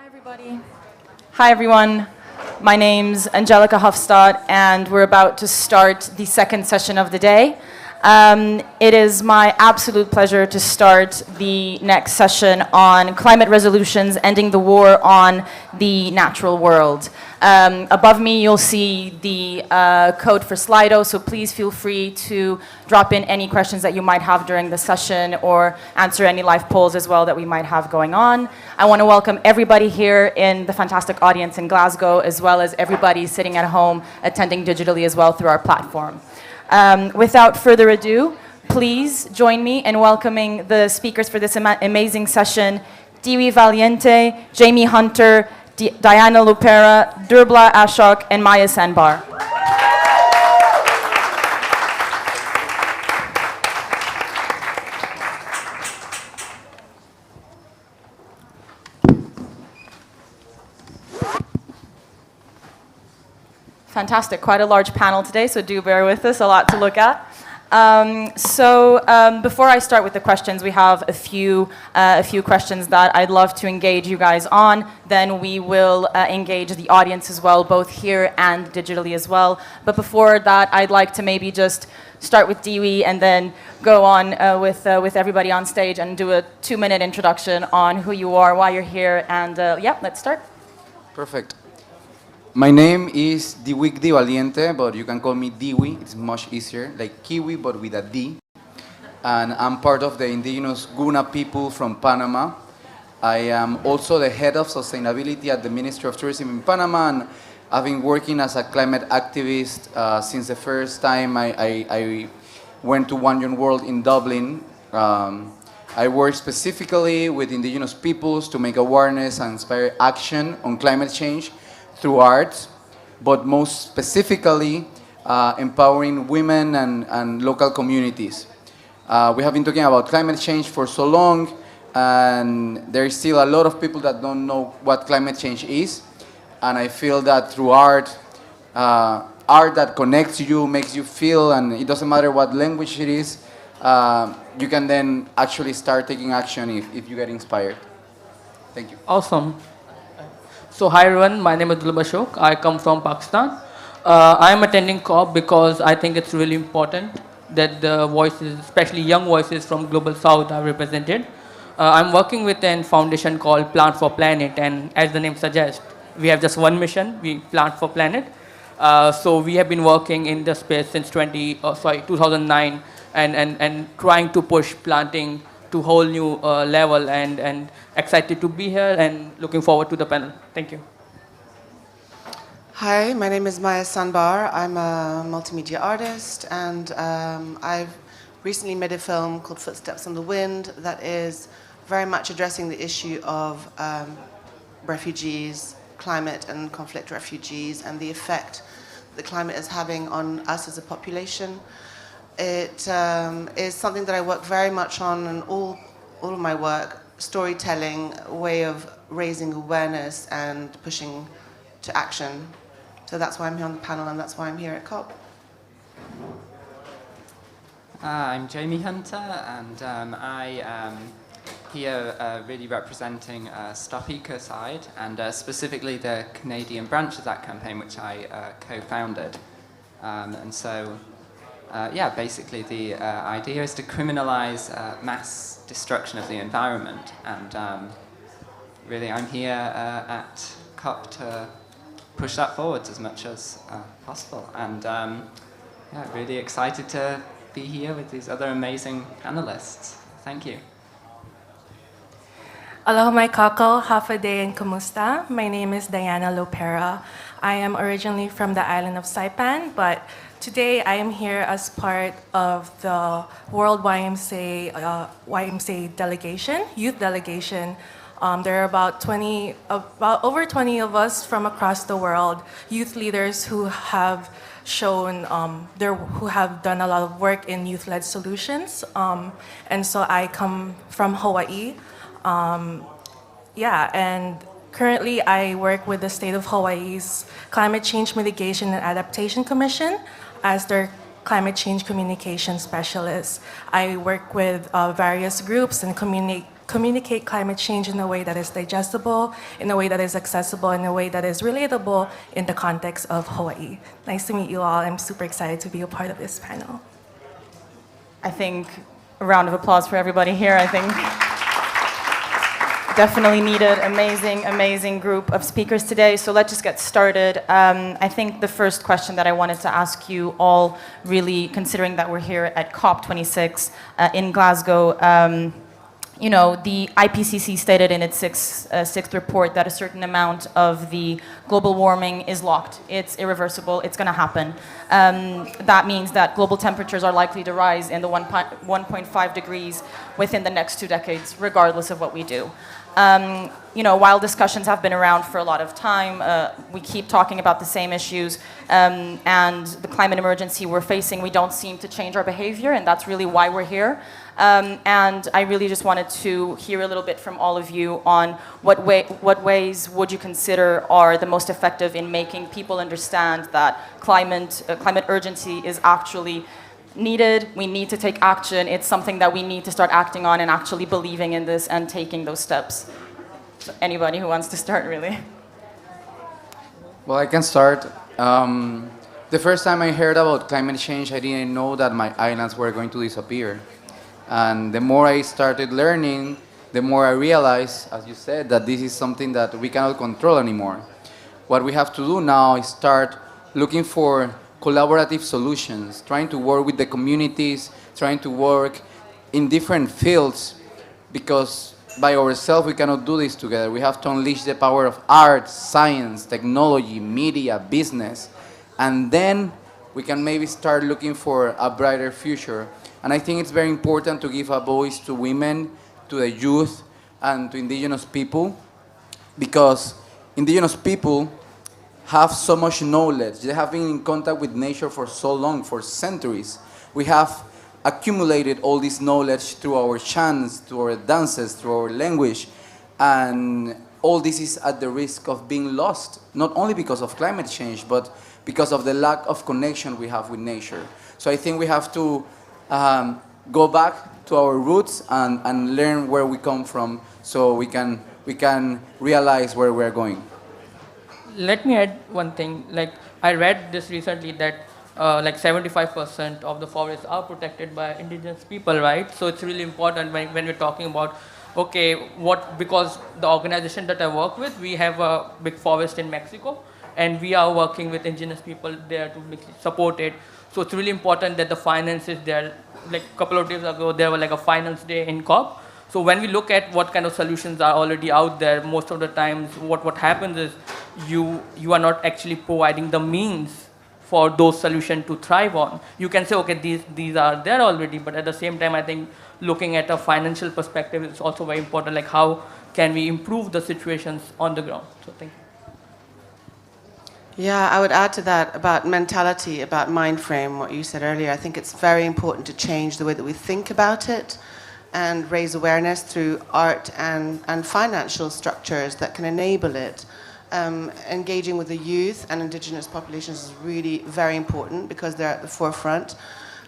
everybody. Hi, everyone. My name's Angelica Hofstad, and we're about to start the second session of the day. It is my absolute pleasure to start the next session on climate resolutions, ending the war on the natural world. Above me, you'll see the code for Slido, so please feel free to drop in any questions that you might have during the session or answer any live polls as well that we might have going on. I want to welcome everybody here in the fantastic audience in Glasgow, as well as everybody sitting at home attending digitally as well through our platform. Without further ado, please join me in welcoming the speakers for this amazing session: Diwi Valiente, Jamie Hunter, Diana Lupera, Durbla Ashok, and Maya Sanbar. Fantastic, quite a large panel today, so do bear with us, a lot to look at. Before I start with the questions, we have a few questions that I'd love to engage you guys on. Then we will engage the audience as well, both here and digitally as well. But before that, I'd like to maybe just start with Diwi and then go on with everybody on stage and do a 2-minute introduction on who you are, why you're here, and yeah, let's start. Perfect. My name is Diwi Valiente, but you can call me Diwi. It's much easier, like Kiwi, but with a D. And I'm part of the indigenous Guna people from Panama. I am also the head of sustainability at the Ministry of Tourism in Panama, and I've been working as a climate activist since the first time I went to One Young World in Dublin. I work specifically with indigenous peoples to make awareness and inspire action on climate change through art, but most specifically empowering women and local communities. We have been talking about climate change for so long, and there is still a lot of people that don't know what climate change is. And I feel that through art, art that connects you, makes you feel, and it doesn't matter what language it is, you can then actually start taking action if you get inspired. Thank you. Awesome. So hi everyone, my name is Durbla Ashok. I come from Pakistan. I am attending COP because I think it's really important that the voices, especially young voices from Global South, are represented. I'm working with a foundation called Plant for Planet, and as the name suggests, we have just one mission: we plant for planet. So we have been working in the space since 2009, and trying to push planting to whole new level, and excited to be here and looking forward to the panel. Thank you. Hi, my name is Maya Sanbar. I'm a multimedia artist, and I've recently made a film called Footsteps on the Wind that is very much addressing the issue of refugees, climate and conflict refugees, and the effect the climate is having on us as a population. It is something that I work very much on in all of my work: storytelling, a way of raising awareness and pushing to action. So that's why I'm here on the panel, and that's why I'm here at COP. I'm Jamie Hunter, and I am here really representing Stop Ecocide, and specifically the Canadian branch of that campaign, which I co-founded. Yeah, basically the idea is to criminalize mass destruction of the environment, and really I'm here at COP to push that forwards as much as possible, and yeah, really excited to be here with these other amazing panelists. Thank you. Aloha mai kako, hafade and kamusta. My name is Diana Lupera. I am originally from the island of Saipan, but today I am here as part of the World YMCA delegation, youth delegation. There are about over 20 of us from across the world, youth leaders who have shown, who have done a lot of work in youth-led solutions. And so I come from Hawaii. Yeah, and currently I work with the state of Hawaii's Climate Change Mitigation and Adaptation Commission as their climate change communication specialist. I work with various groups and communicate climate change in a way that is digestible, in a way that is accessible, in a way that is relatable in the context of Hawaii. Nice to meet you all. I'm super excited to be a part of this panel. I think a round of applause for everybody here. I think definitely needed. Amazing, amazing group of speakers today. So let's just get started. I think the first question that I wanted to ask you all, really considering that we're here at COP26 in Glasgow, you know, the IPCC stated in its sixth report that a certain amount of the global warming is locked. It's irreversible. It's going to happen. That means that global temperatures are likely to rise in the 1.5 degrees within the next 2 decades, regardless of what we do. You know, while discussions have been around for a lot of time, we keep talking about the same issues, and the climate emergency we're facing, we don't seem to change our behavior, and that's really why we're here. And I really just wanted to hear a little bit from all of you on what ways would you consider are the most effective in making people understand that climate urgency is actually needed. We need to take action. It's something that we need to start acting on and actually believing in this and taking those steps. So anybody who wants to start, really? Well, I can start. The first time I heard about climate change, I didn't know that my islands were going to disappear. And the more I started learning, the more I realized, as you said, that this is something that we cannot control anymore. What we have to do now is start looking for collaborative solutions, trying to work with the communities, trying to work in different fields, because by ourselves we cannot do this together. We have to unleash the power of art, science, technology, media, business, and then we can maybe start looking for a brighter future. And I think it's very important to give a voice to women, to the youth, and to indigenous people, because indigenous people have so much knowledge. They have been in contact with nature for so long, for centuries. We have accumulated all this knowledge through our chants, through our dances, through our language, and all this is at the risk of being lost, not only because of climate change, but because of the lack of connection we have with nature. So I think we have to go back to our roots and learn where we come from, so we can realize where we're going. Let me add one thing. Like, I read this recently that like 75% of the forests are protected by indigenous people, right? So it's really important when we're talking about, okay, because the organization that I work with, we have a big forest in Mexico, and we are working with indigenous people there to support it. So it's really important that the finance is there. Like a couple of days ago, there was like a finance day in COP. So when we look at what kind of solutions are already out there, most of the times what happens is you are not actually providing the means for those solutions to thrive on. You can say, okay, these are there already, but at the same time, I think looking at a financial perspective is also very important, like how can we improve the situations on the ground. So thank you. Yeah, I would add to that about mentality, about mind frame, what you said earlier. I think it's very important to change the way that we think about it and raise awareness through art and financial structures that can enable it. Engaging with the youth and indigenous populations is really very important because they're at the forefront.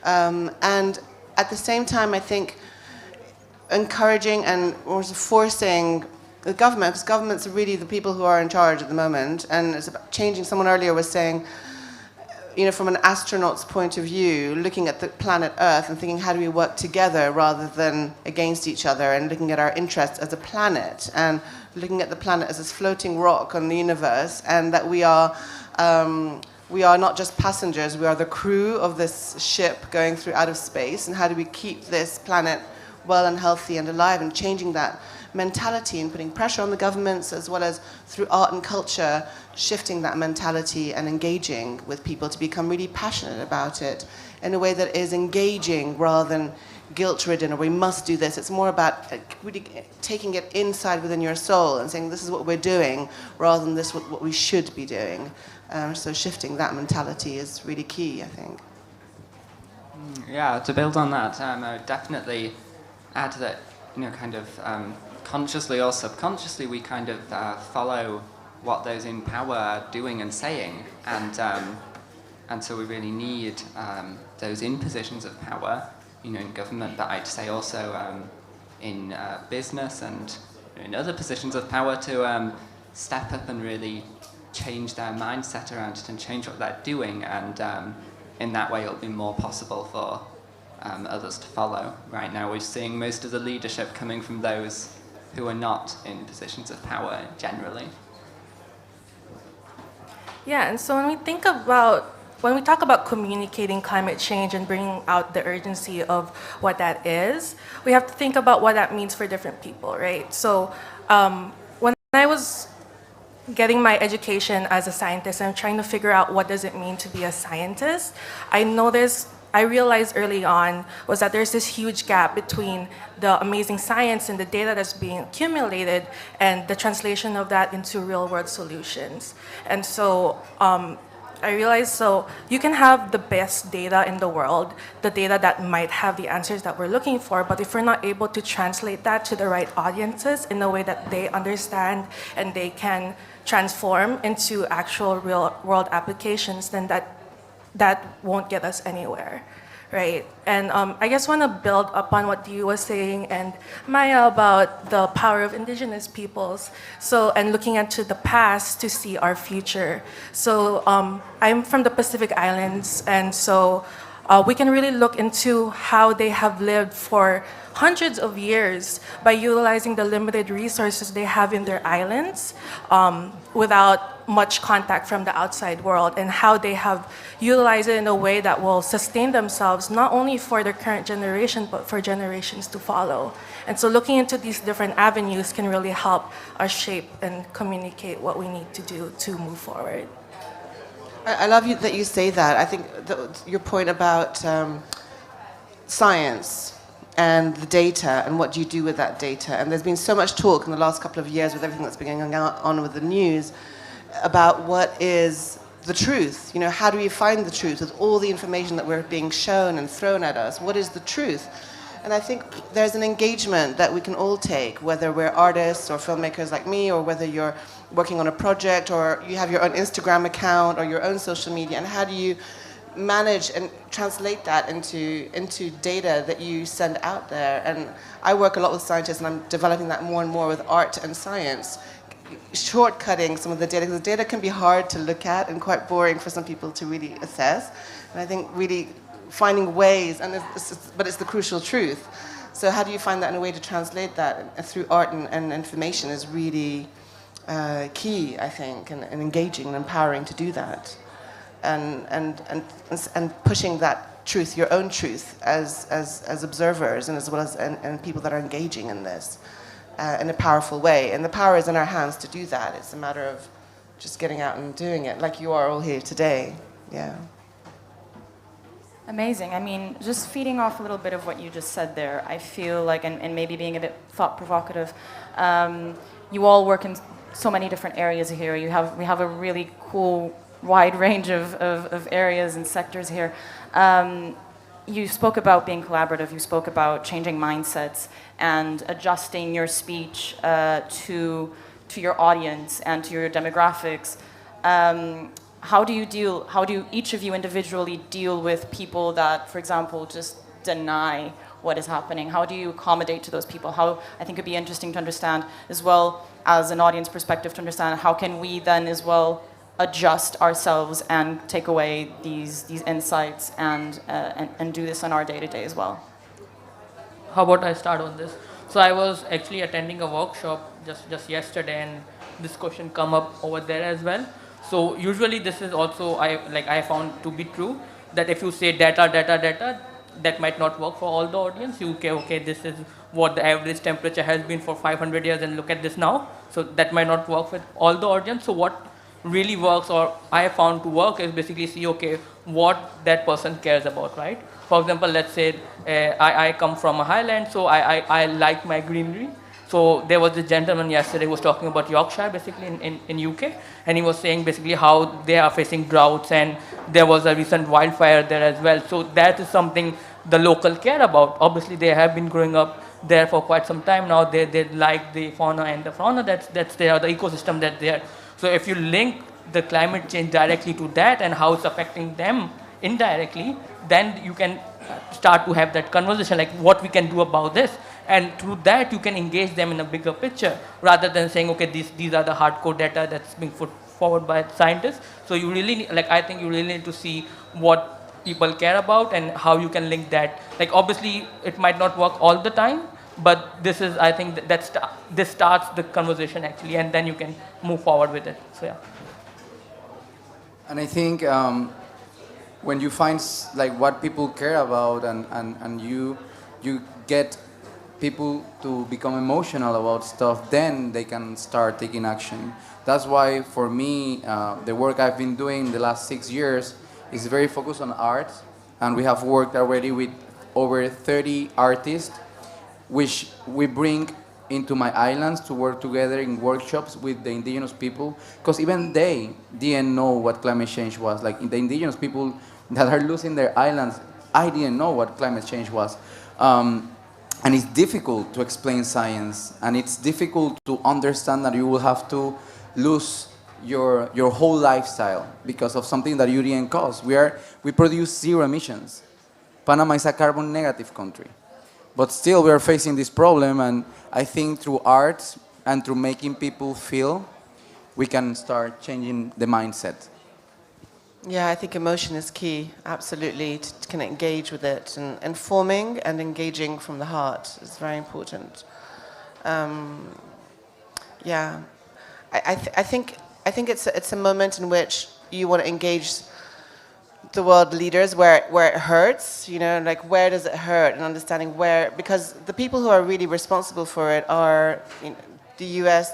And at the same time, I think encouraging and also forcing the government, because governments are really the people who are in charge at the moment, and it's about changing. Someone earlier was saying, you know, from an astronaut's point of view, looking at the planet Earth and thinking, how do we work together rather than against each other, and looking at our interests as a planet, and looking at the planet as this floating rock on the universe, and that we are not just passengers, we are the crew of this ship going through out of space, and how do we keep this planet well and healthy and alive, and changing that mentality and putting pressure on the governments, as well as through art and culture, shifting that mentality and engaging with people to become really passionate about it in a way that is engaging rather than guilt-ridden, or we must do this. It's more about really taking it inside within your soul and saying, this is what we're doing, rather than this what we should be doing. So shifting that mentality is really key, I think. Yeah, to build on that, I would definitely add that, you know, kind of consciously or subconsciously, we kind of follow what those in power are doing and saying, and so we really need those in positions of power, you know, in government. But I'd say also in business and in other positions of power to step up and really change their mindset around it and change what they're doing, and in that way it'll be more possible for others to follow. Right now we're seeing most of the leadership coming from those who are not in positions of power generally. Yeah, and so when we talk about communicating climate change and bringing out the urgency of what that is, we have to think about what that means for different people, right? So when I was getting my education as a scientist and trying to figure out what does it mean to be a scientist, I realized early on was that there's this huge gap between the amazing science and the data that's being accumulated and the translation of that into real world solutions. And so I realized, so you can have the best data in the world, the data that might have the answers that we're looking for, but if we're not able to translate that to the right audiences in a way that they understand and they can transform into actual real world applications, then that won't get us anywhere, right? And I just want to build upon what you were saying and Maya about the power of indigenous peoples. So, and looking into the past to see our future. So I'm from the Pacific Islands, and so we can really look into how they have lived for hundreds of years by utilizing the limited resources they have in their islands without much contact from the outside world, and how they have utilized it in a way that will sustain themselves not only for their current generation but for generations to follow. And so looking into these different avenues can really help us shape and communicate what we need to do to move forward. I love that you say that. I think your point about science and the data and what do you do with that data. And there's been so much talk in the last couple of years with everything that's been going on with the news about what is the truth. You know, how do we find the truth with all the information that we're being shown and thrown at us? What is the truth? And I think there's an engagement that we can all take, whether we're artists or filmmakers like me, or whether you're working on a project or you have your own Instagram account or your own social media, and how do you manage and translate that into data that you send out there. And I work a lot with scientists, and I'm developing that more and more with art and science, shortcutting some of the data, because the data can be hard to look at and quite boring for some people to really assess. And I think really finding ways, but it's the crucial truth. So how do you find that in a way to translate that through art and information is really key, I think, and engaging and empowering to do that. And pushing that truth, your own truth, as observers and as well as and people that are engaging in this in a powerful way. And the power is in our hands to do that. It's a matter of just getting out and doing it, like you are all here today. Yeah. Amazing. I mean, just feeding off a little bit of what you just said there, I feel like, and maybe being a bit thought-provocative, you all work in so many different areas here. We have a really cool wide range of areas and sectors here. You spoke about being collaborative, you spoke about changing mindsets and adjusting your speech to your audience and to your demographics. How do each of you individually deal with people that, for example, just deny what is happening? How do you accommodate to those people? I think it'd be interesting to understand, as well as an audience perspective, to understand how can we then as well adjust ourselves and take away these insights and do this on our day-to-day as well. How about I start on this? So I was actually attending a workshop just yesterday, and this question come up over there as well. So usually this is also I found to be true, that if you say data, that might not work for all the audience. Okay, this is what the average temperature has been for 500 years, and look at this now. So that might not work with all the audience. So what really works, or I have found to work, is basically see, okay, what that person cares about, right? For example, let's say I come from a highland, so I like my greenery. So there was this gentleman yesterday who was talking about Yorkshire, basically in UK, and he was saying basically how they are facing droughts, and there was a recent wildfire there as well. So that is something the local care about. Obviously, they have been growing up there for quite some time now. They like the fauna and the fauna that's there, the ecosystem that's there. So if you link the climate change directly to that and how it's affecting them indirectly, then you can start to have that conversation, like what we can do about this. And through that, you can engage them in a bigger picture rather than saying, okay, these are the hardcore data that's being put forward by scientists. So you really need, like, I think you really need to see what people care about and how you can link that. Like, obviously, it might not work all the time, but this is, I think, this starts the conversation actually, and then you can move forward with it. So yeah. And I think when you find like what people care about and you get people to become emotional about stuff, then they can start taking action. That's why for me, the work I've been doing the last 6 years is very focused on art, and we have worked already with over 30 artists, which we bring into my islands to work together in workshops with the indigenous people, because even they didn't know what climate change was. Like the indigenous people that are losing their islands, I didn't know what climate change was. And it's difficult to explain science, and it's difficult to understand that you will have to lose your whole lifestyle because of something that you didn't cause. We produce zero emissions. Panama is a carbon negative country. But still, we are facing this problem, and I think through art and through making people feel, we can start changing the mindset. Yeah, I think emotion is key, absolutely, to kind of engage with it. And informing and engaging from the heart is very important. Yeah, I think it's a moment in which you want to engage the world leaders where it hurts, you know, like where does it hurt, and understanding where, because the people who are really responsible for it are, you know, the US,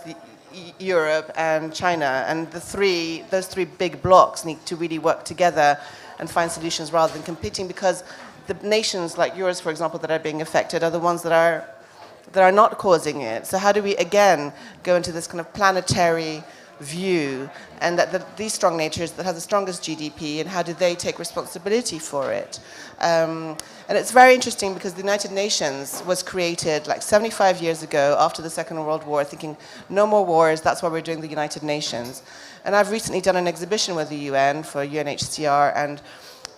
Europe, and China, and those three big blocs need to really work together and find solutions rather than competing, because the nations like yours, for example, that are being affected are the ones that are not causing it. So how do we again go into this kind of planetary view, and that these strong natures that have the strongest GDP, and how do they take responsibility for it? And it's very interesting because the United Nations was created like 75 years ago after the Second World War, thinking no more wars, that's why we're doing the United Nations. And I've recently done an exhibition with the UN for UNHCR,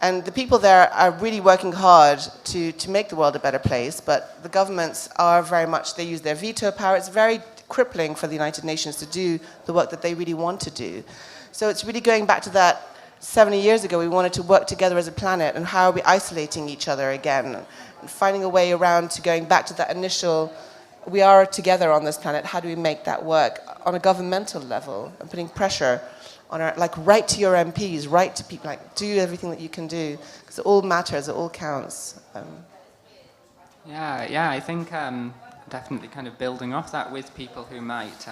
and the people there are really working hard to make the world a better place, but the governments are very much, they use their veto power. It's very crippling for the United Nations to do the work that they really want to do. So it's really going back to that 70 years ago, we wanted to work together as a planet, and how are we isolating each other again? And finding a way around to going back to that initial, we are together on this planet, how do we make that work on a governmental level, and putting pressure on our, like, write to your MPs, write to people, like, do everything that you can do, because it all matters, it all counts. Yeah, I think definitely kind of building off that with people who might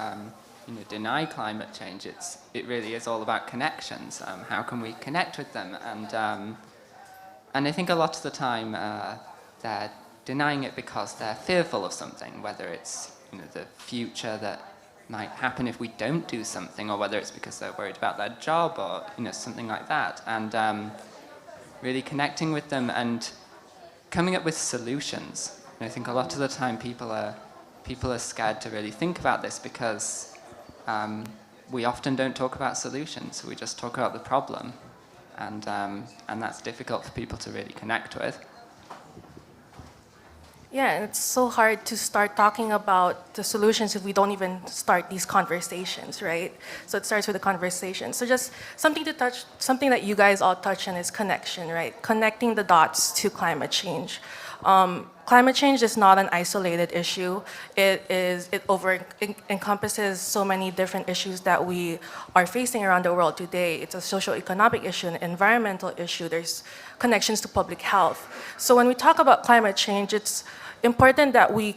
deny climate change. It really is all about connections. How can we connect with them? And I think a lot of the time they're denying it because they're fearful of something, whether it's the future that might happen if we don't do something, or whether it's because they're worried about their job, or something like that. And really connecting with them and coming up with solutions. And I think a lot of the time people are scared to really think about this because we often don't talk about solutions. We just talk about the problem, and that's difficult for people to really connect with. Yeah, and it's so hard to start talking about the solutions if we don't even start these conversations, right? So it starts with a conversation. So just something that you guys all touch on is connection, right? Connecting the dots to climate change. Climate change is not an isolated issue. It encompasses so many different issues that we are facing around the world today. It's a socio-economic issue, an environmental issue. There's connections to public health. So when we talk about climate change, it's important that we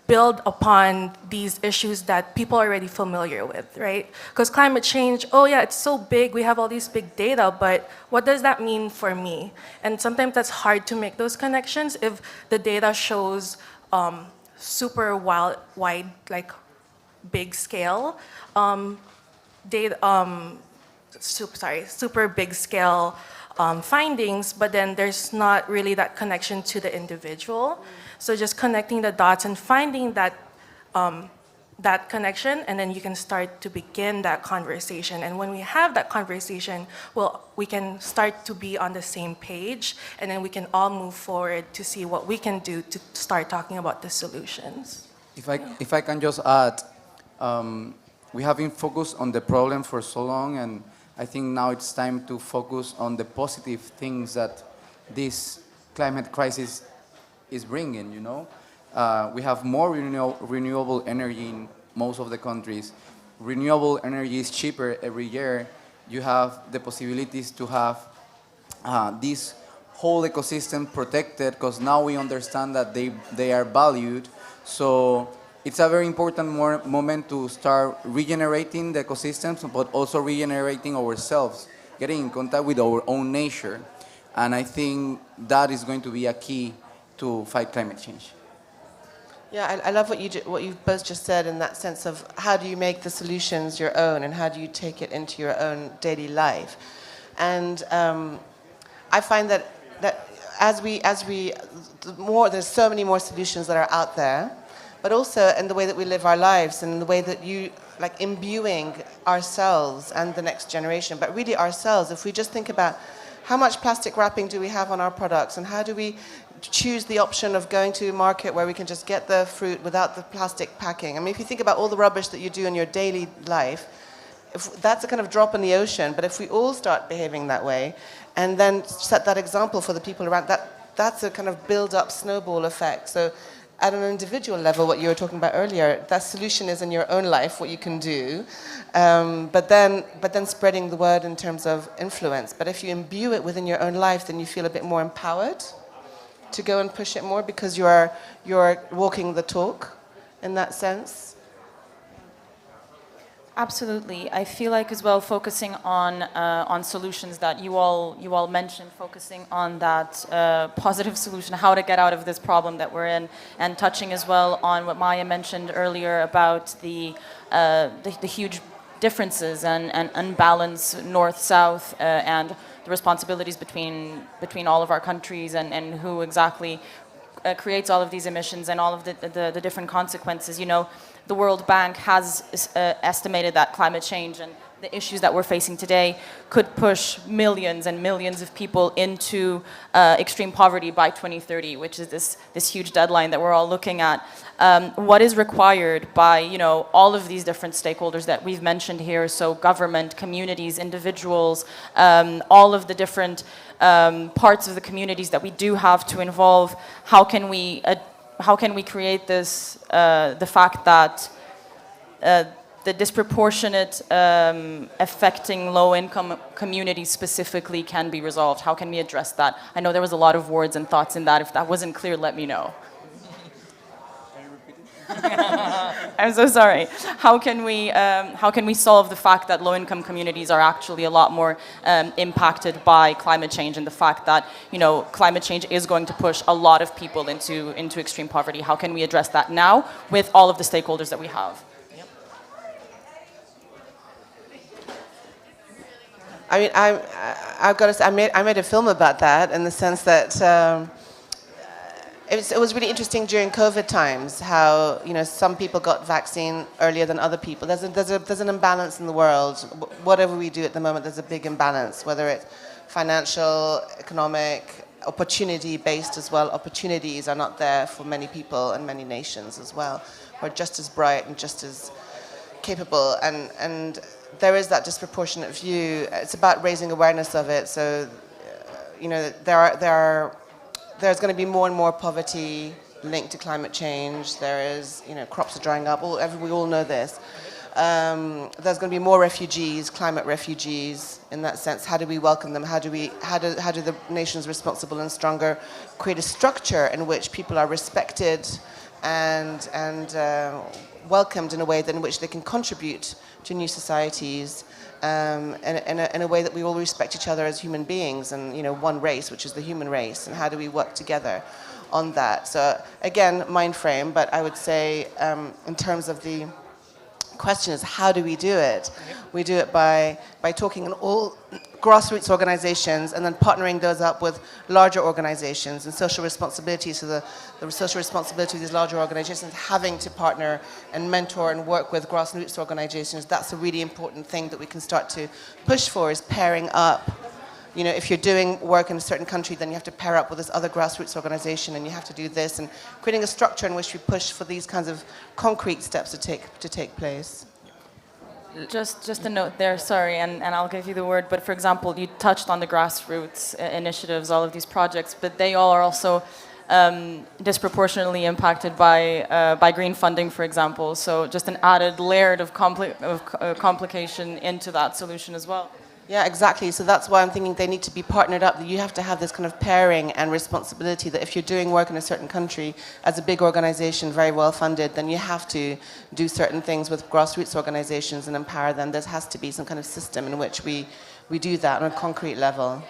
build upon these issues that people are already familiar with, right? Because climate change, oh yeah, it's so big, we have all these big data, but what does that mean for me? And sometimes that's hard to make those connections if the data shows super wide, like big scale super big scale findings, but then there's not really that connection to the individual. So just connecting the dots and finding that that connection, and then you can start to begin that conversation. And when we have that conversation, well, we can start to be on the same page, and then we can all move forward to see what we can do to start talking about the solutions. If I can just add, we have been focused on the problem for so long, and I think now it's time to focus on the positive things that this climate crisis is bringing, you know? We have more renewable energy in most of the countries. Renewable energy is cheaper every year. You have the possibilities to have this whole ecosystem protected, because now we understand that they are valued. So it's a very important moment to start regenerating the ecosystems, but also regenerating ourselves, getting in contact with our own nature. And I think that is going to be a key to fight climate change. Yeah, I love what you both just said, in that sense of how do you make the solutions your own, and how do you take it into your own daily life. And I find that there's so many more solutions that are out there, but also in the way that we live our lives, and the way that like imbuing ourselves and the next generation, but really ourselves. If we just think about how much plastic wrapping do we have on our products, and how do we choose the option of going to a market where we can just get the fruit without the plastic packing. I mean, if you think about all the rubbish that you do in your daily life, that's a kind of drop in the ocean. But if we all start behaving that way, and then set that example for the people around, that's a kind of build-up snowball effect. So at an individual level, what you were talking about earlier, that solution is in your own life, what you can do, but then spreading the word in terms of influence. But if you imbue it within your own life, then you feel a bit more empowered to go and push it more, because you're walking the talk in that sense. Absolutely. I feel like as well, focusing on solutions that you all mentioned, focusing on that positive solution, how to get out of this problem that we're in, and touching as well on what Maya mentioned earlier about the huge differences and unbalance north-south and the responsibilities between all of our countries, and who exactly creates all of these emissions and all of the different consequences. You know, the World Bank has estimated that climate change and the issues that we're facing today could push millions and millions of people into extreme poverty by 2030, which is this huge deadline that we're all looking at. What is required by, you know, all of these different stakeholders that we've mentioned here, so government, communities, individuals, all of the different parts of the communities that we do have to involve. How can we create this, the fact that the disproportionate affecting low-income communities specifically can be resolved? How can we address that? I know there was a lot of words and thoughts in that. If that wasn't clear, let me know. I'm so sorry. How can we solve the fact that low-income communities are actually a lot more impacted by climate change, and the fact that, you know, climate change is going to push a lot of people into extreme poverty? How can we address that now with all of the stakeholders that we have? I mean, I've got to say, I made a film about that, in the sense that it was really interesting during COVID times how, you know, some people got vaccine earlier than other people. There's an imbalance in the world. Whatever we do at the moment, there's a big imbalance, whether it's financial, economic, opportunity-based as well. Opportunities are not there for many people and many nations as well, who are just as bright and just as capable, and there is that disproportionate view. It's about raising awareness of it. So, you know, there's going to be more and more poverty linked to climate change. There is, you know, crops are drying up. We all know this. There's going to be more refugees, climate refugees. In that sense, how do we welcome them? How do the nations responsible and stronger create a structure in which people are respected and welcomed in a way in which they can contribute to new societies, in a way that we all respect each other as human beings, and, you know, one race, which is the human race, and how do we work together on that? So again, mind frame, but I would say in terms of the question is, how do we do it? We do it by talking in all grassroots organizations and then partnering those up with larger organizations and social responsibility. So the social responsibility of these larger organizations having to partner and mentor and work with grassroots organizations, that's a really important thing that we can start to push for, is pairing up. You know, if you're doing work in a certain country, then you have to pair up with this other grassroots organization, and you have to do this, and creating a structure in which we push for these kinds of concrete steps to take place. Just a note there, sorry, and I'll give you the word, but for example, you touched on the grassroots initiatives, all of these projects, but they all are also disproportionately impacted by green funding, for example, so just an added layer of complication into that solution as well. Yeah, exactly. So that's why I'm thinking they need to be partnered up. You have to have this kind of pairing and responsibility that if you're doing work in a certain country as a big organization, very well funded, then you have to do certain things with grassroots organizations and empower them. There has to be some kind of system in which we do that on a concrete level.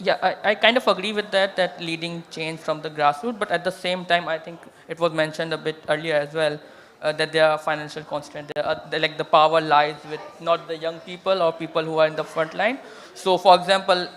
Yeah, I kind of agree with that leading change from the grassroots, but at the same time, I think it was mentioned a bit earlier as well, that there are financial constraints. Like the power lies with not the young people or people who are in the front line. So for example,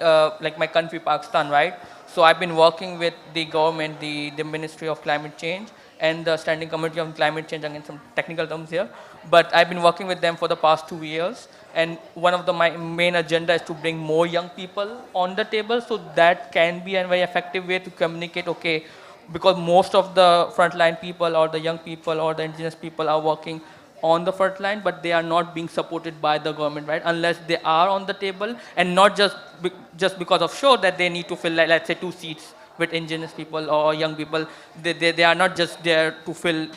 like my country, Pakistan, right? So I've been working with the government, the Ministry of Climate Change, and the Standing Committee on Climate Change, again some technical terms here. But I've been working with them for the past 2 years. And one of my main agenda is to bring more young people on the table, so that can be a very effective way to communicate, okay, because most of the frontline people or the young people or the indigenous people are working on the front line, but they are not being supported by the government, right? Unless they are on the table, and not just because of show that they need to fill, like, let's say, 2 seats with indigenous people or young people. They are not just there to fill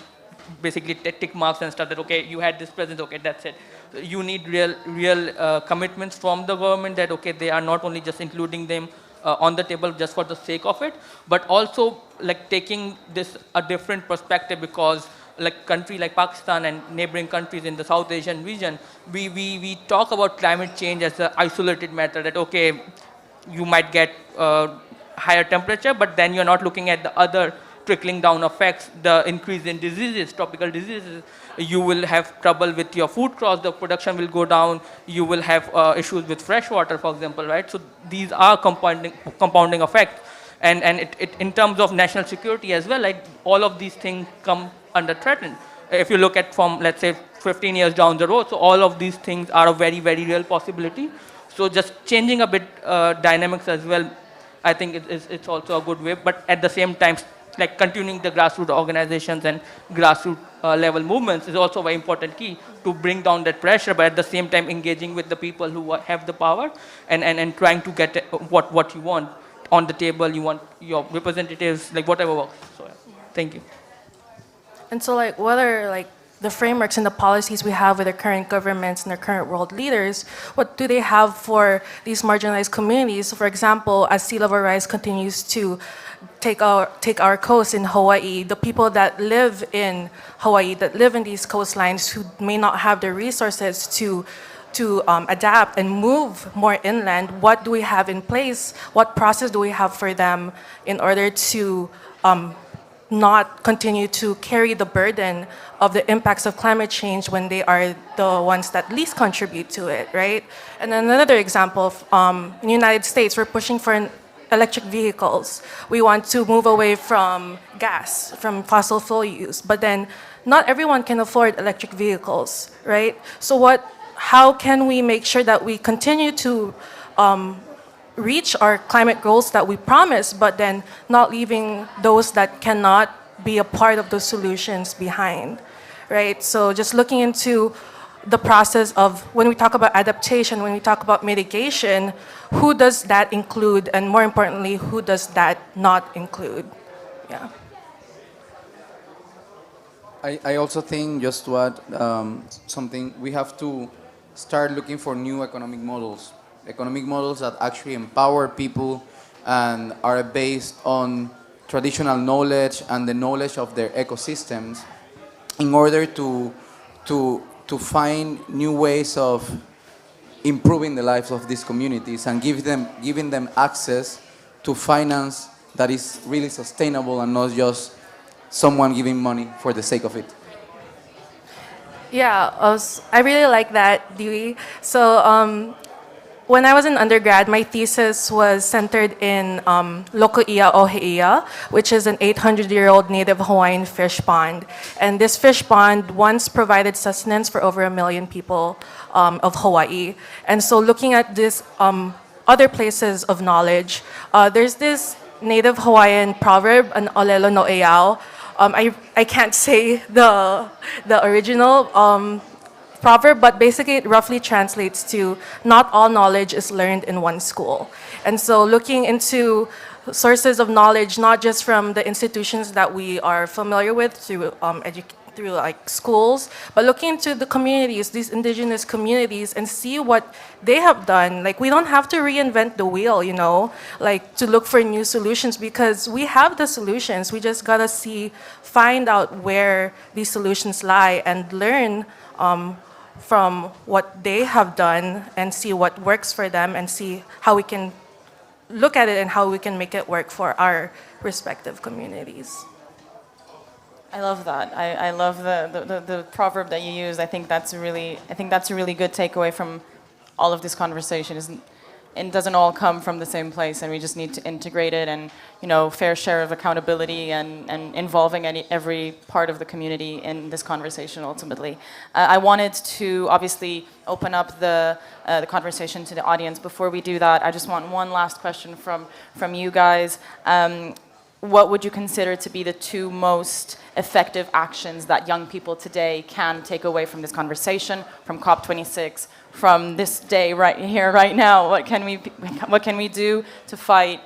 basically tick marks and stuff that, okay, you had this presence, okay, that's it. You need real commitments from the government that, okay, they are not only just including them on the table just for the sake of it, but also like taking this a different perspective, because like country like Pakistan and neighboring countries in the South Asian region, we talk about climate change as an isolated matter, that okay, you might get higher temperature, but then you're not looking at the other trickling down effects, the increase in diseases, tropical diseases. You will have trouble with your food crops, the production will go down, you will have issues with fresh water, for example, right? So these are compounding effects. And it in terms of national security as well, like all of these things come under threat. If you look at from, let's say, 15 years down the road, so all of these things are a very, very real possibility. So just changing a bit dynamics as well, I think it's also a good way, but at the same time, like continuing the grassroots organizations and grassroots level movements is also a very important key to bring down that pressure, but at the same time engaging with the people who have the power and trying to get what you want on the table. You want your representatives, like whatever works. So yeah. Thank you. And so, like, whether like the frameworks and the policies we have with the current governments and the current world leaders, what do they have for these marginalized communities? So for example, as sea level rise continues to take our coast in Hawaii, the people that live in Hawaii, that live in these coastlines, who may not have the resources to adapt and move more inland, what do we have in place? What process do we have for them in order to not continue to carry the burden of the impacts of climate change when they are the ones that least contribute to it, right? And then another example, in the United States, we're pushing for electric vehicles. We want to move away from gas, from fossil fuel use, but then not everyone can afford electric vehicles, right? So how can we make sure that we continue to reach our climate goals that we promise, but then not leaving those that cannot be a part of the solutions behind, right? So just looking into the process of when we talk about adaptation, when we talk about mitigation, who does that include, and more importantly, who does that not include? Yeah. I also think, just to add something, we have to start looking for new economic models that actually empower people and are based on traditional knowledge and the knowledge of their ecosystems, in order to find new ways of improving the lives of these communities and giving them access to finance that is really sustainable and not just someone giving money for the sake of it. Yeah, I really like that, Dewey. So when I was in undergrad, my thesis was centered in Loko'ia Oheia, which is an 800-year-old native Hawaiian fish pond. And this fish pond once provided sustenance for over 1 million people of Hawaii. And so looking at this other places of knowledge, there's this native Hawaiian proverb, an olelo no eau. I can't say the original proverb, but basically it roughly translates to not all knowledge is learned in one school. And so looking into sources of knowledge, not just from the institutions that we are familiar with through like schools, but looking into the communities, these indigenous communities, and see what they have done. Like, we don't have to reinvent the wheel, you know, like to look for new solutions, because we have the solutions. We just gotta find out where these solutions lie and learn from what they have done and see what works for them and see how we can look at it and how we can make it work for our respective communities. I love that. I love the proverb that you use. I think that's a really good takeaway from all of this conversation. It doesn't all come from the same place, and we just need to integrate it, and fair share of accountability and involving every part of the community in this conversation ultimately. I wanted to obviously open up the conversation to the audience. Before we do that, I just want one last question from you guys. What would you consider to be the two most effective actions that young people today can take away from this conversation, from COP26, from this day right here, right now? What can we do to fight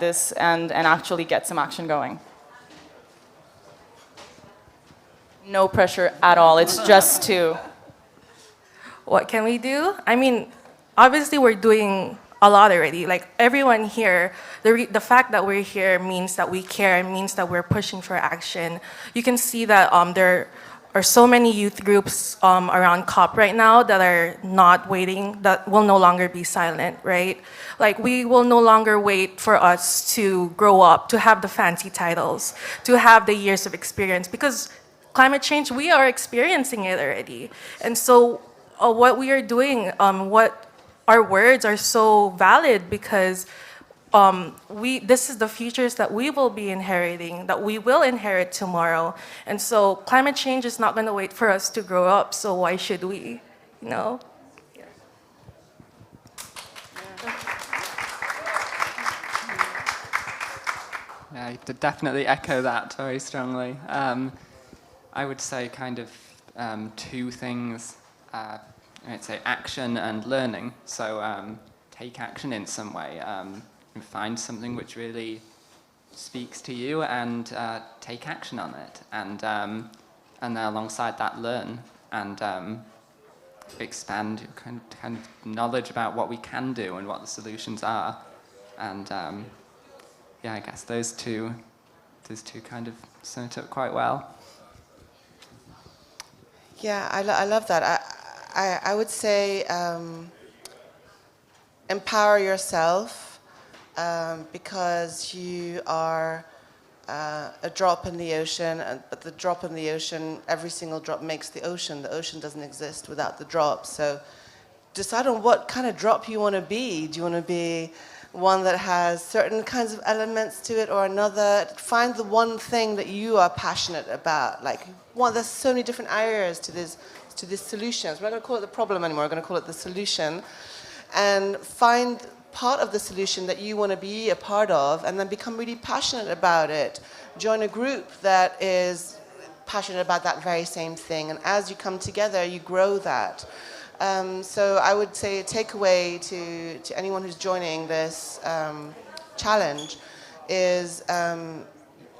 this and actually get some action going? No pressure at all. It's just two. What can we do? I mean, obviously we're doing a lot already. Like, everyone here, the fact that we're here means that we care and means that we're pushing for action. You can see that there are so many youth groups around COP right now that are not waiting, that will no longer be silent, right? Like, we will no longer wait for us to grow up, to have the fancy titles, to have the years of experience, because climate change, we are experiencing it already. And so what we are doing, our words are so valid, because this is the futures that we will be inheriting, that we will inherit tomorrow. And so climate change is not going to wait for us to grow up, so why should we, you know? Yeah, I definitely echo that very strongly. I would say kind of two things. I'd say action and learning. So take action in some way. And find something which really speaks to you and take action on it. And then alongside that, learn and expand your kind of knowledge about what we can do and what the solutions are. And yeah, I guess those two kind of sum it up quite well. Yeah, I love that. I would say empower yourself, because you are a drop in the ocean, but the drop in the ocean, every single drop makes the ocean. The ocean doesn't exist without the drop. So decide on what kind of drop you want to be. Do you want to be one that has certain kinds of elements to it or another? Find the one thing that you are passionate about. Like, there's so many different areas to this solutions. We're not going to call it the problem anymore. We're going to call it the solution. And find part of the solution that you want to be a part of, and then become really passionate about it. Join a group that is passionate about that very same thing. And as you come together, you grow that. So I would say a takeaway to anyone who's joining this challenge is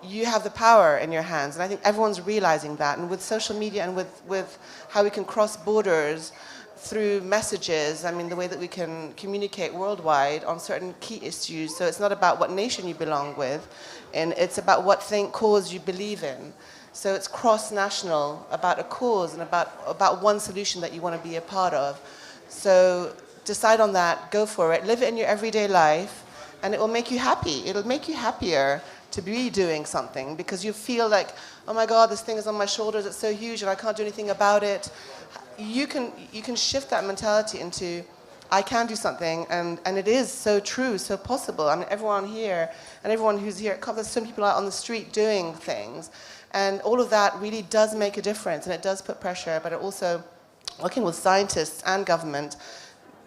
you have the power in your hands. And I think everyone's realizing that. And with social media and with how we can cross borders through messages, I mean, the way that we can communicate worldwide on certain key issues. So it's not about what nation you belong with, and it's about what cause you believe in. So it's cross-national, about a cause and about one solution that you want to be a part of. So decide on that, go for it, live it in your everyday life, and it will make you happy. It'll make you happier to be doing something, because you feel like, oh my God, this thing is on my shoulders, it's so huge and I can't do anything about it. You can shift that mentality into, I can do something, and it is so true, so possible. I mean, everyone here and everyone who's here, there's so many people out on the street doing things, and all of that really does make a difference, and it does put pressure, but it also, working with scientists and government,